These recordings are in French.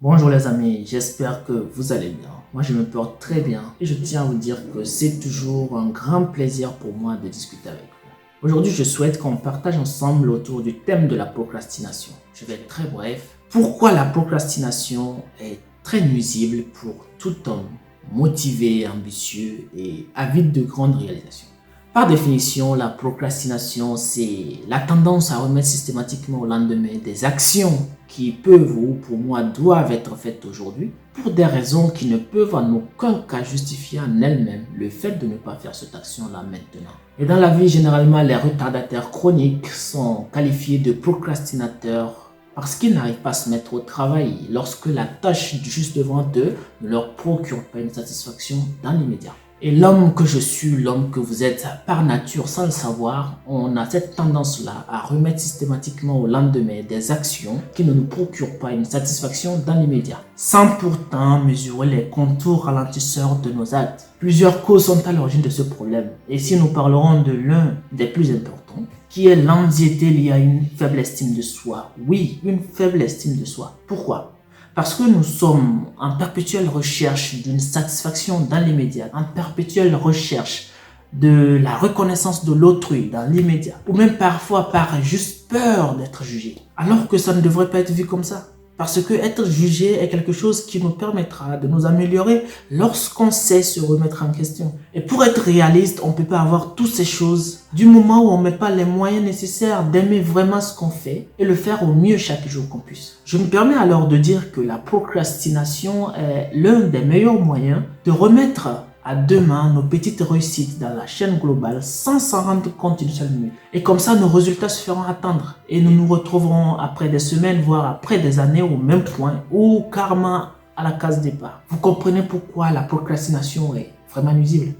Bonjour les amis, j'espère que vous allez bien. Moi je me porte très bien et je tiens à vous dire que c'est toujours un grand plaisir pour moi de discuter avec vous. Aujourd'hui je souhaite qu'on partage ensemble autour du thème de la procrastination. Je vais être très bref. Pourquoi la procrastination est très nuisible pour tout homme motivé, ambitieux et avide de grandes réalisations? Par définition, la procrastination, c'est la tendance à remettre systématiquement au lendemain des actions qui peuvent ou pour moi doivent être faites aujourd'hui pour des raisons qui ne peuvent en aucun cas justifier en elles-mêmes le fait de ne pas faire cette action-là maintenant. Et dans la vie, généralement, les retardataires chroniques sont qualifiés de procrastinateurs parce qu'ils n'arrivent pas à se mettre au travail lorsque la tâche juste devant eux ne leur procure pas une satisfaction dans l'immédiat. Et l'homme que je suis, l'homme que vous êtes par nature, sans le savoir, on a cette tendance-là à remettre systématiquement au lendemain des actions qui ne nous procurent pas une satisfaction dans l'immédiat, sans pourtant mesurer les contours ralentisseurs de nos actes. Plusieurs causes sont à l'origine de ce problème. Et si nous parlerons de l'un des plus importants, qui est l'anxiété liée à une faible estime de soi. Oui, une faible estime de soi. Pourquoi ? Parce que nous sommes en perpétuelle recherche d'une satisfaction dans l'immédiat, en perpétuelle recherche de la reconnaissance de l'autrui dans l'immédiat, ou même parfois par juste peur d'être jugé, alors que ça ne devrait pas être vu comme ça. Parce que être jugé est quelque chose qui nous permettra de nous améliorer lorsqu'on sait se remettre en question. Et pour être réaliste, on ne peut pas avoir toutes ces choses du moment où on ne met pas les moyens nécessaires d'aimer vraiment ce qu'on fait et le faire au mieux chaque jour qu'on puisse. Je me permets alors de dire que la procrastination est l'un des meilleurs moyens de remettre à demain nos petites réussites dans la chaîne globale sans s'en rendre compte une seule minute. Et comme ça, nos résultats se feront attendre et nous nous retrouverons après des semaines, voire après des années au même point ou carrément à la case départ. Vous comprenez pourquoi la procrastination est vraiment nuisible?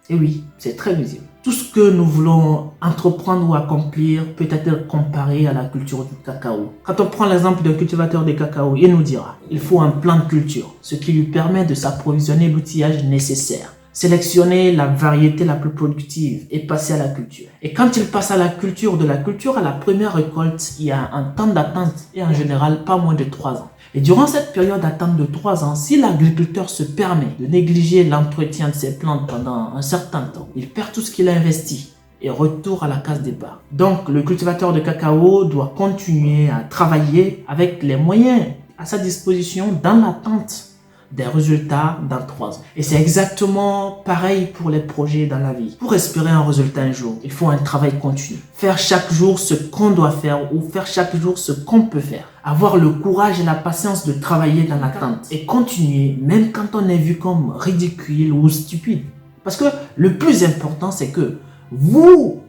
Et oui, c'est très nuisible. Tout ce que nous voulons entreprendre ou accomplir peut être comparé à la culture du cacao. Quand on prend l'exemple d'un cultivateur de cacao, il nous dira il faut un plan de culture, ce qui lui permet de s'approvisionner l'outillage nécessaire, sélectionner la variété la plus productive et passer à la culture. Et quand il passe à la culture, de la culture à la première récolte, il y a un temps d'attente et en général pas moins de 3 ans. Et durant cette période d'attente de 3 ans, si l'agriculteur se permet de négliger l'entretien de ses plantes pendant un certain temps, il perd tout ce qu'il a investi et retour à la case départ. Donc, le cultivateur de cacao doit continuer à travailler avec les moyens à sa disposition dans l'attente des résultats dans 3 ans. Et c'est exactement pareil pour les projets dans la vie. Pour espérer un résultat un jour, il faut un travail continu. Faire chaque jour ce qu'on doit faire ou faire chaque jour ce qu'on peut faire. Avoir le courage et la patience de travailler dans l'attente et continuer même quand on est vu comme ridicule ou stupide. Parce que le plus important, c'est que vous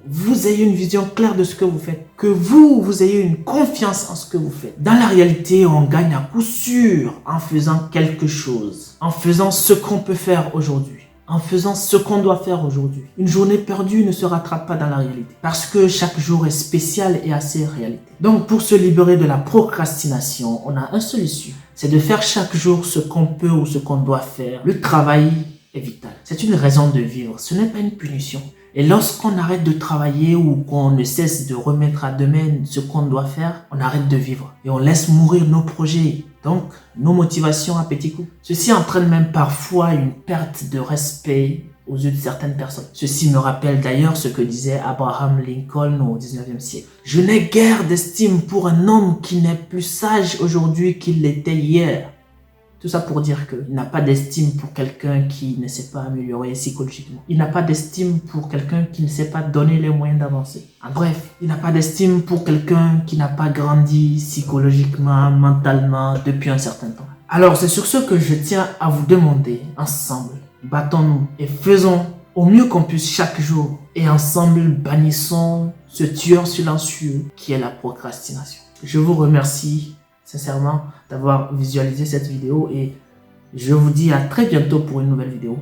ayez une vision claire de ce que vous faites, que vous ayez une confiance en ce que vous faites. Dans la réalité, on gagne à coup sûr en faisant quelque chose, en faisant ce qu'on peut faire aujourd'hui, en faisant ce qu'on doit faire aujourd'hui. Une journée perdue ne se rattrape pas dans la réalité, parce que chaque jour est spécial et a ses réalités. Donc pour se libérer de la procrastination, on a un seul issue, c'est de faire chaque jour ce qu'on peut ou ce qu'on doit faire. Le travail est vital. C'est une raison de vivre, ce n'est pas une punition. Et lorsqu'on arrête de travailler ou qu'on ne cesse de remettre à demain ce qu'on doit faire, on arrête de vivre et on laisse mourir nos projets, donc nos motivations à petits coups. Ceci entraîne même parfois une perte de respect aux yeux de certaines personnes. Ceci me rappelle d'ailleurs ce que disait Abraham Lincoln au 19e siècle. « Je n'ai guère d'estime pour un homme qui n'est plus sage aujourd'hui qu'il l'était hier. » Tout ça pour dire qu'il n'a pas d'estime pour quelqu'un qui ne s'est pas amélioré psychologiquement. Il n'a pas d'estime pour quelqu'un qui ne s'est pas donné les moyens d'avancer. En bref, il n'a pas d'estime pour quelqu'un qui n'a pas grandi psychologiquement, mentalement depuis un certain temps. Alors c'est sur ce que je tiens à vous demander, ensemble, battons-nous et faisons au mieux qu'on puisse chaque jour. Et ensemble, bannissons ce tueur silencieux qui est la procrastination. Je vous remercie sincèrement d'avoir visualisé cette vidéo et je vous dis à très bientôt pour une nouvelle vidéo.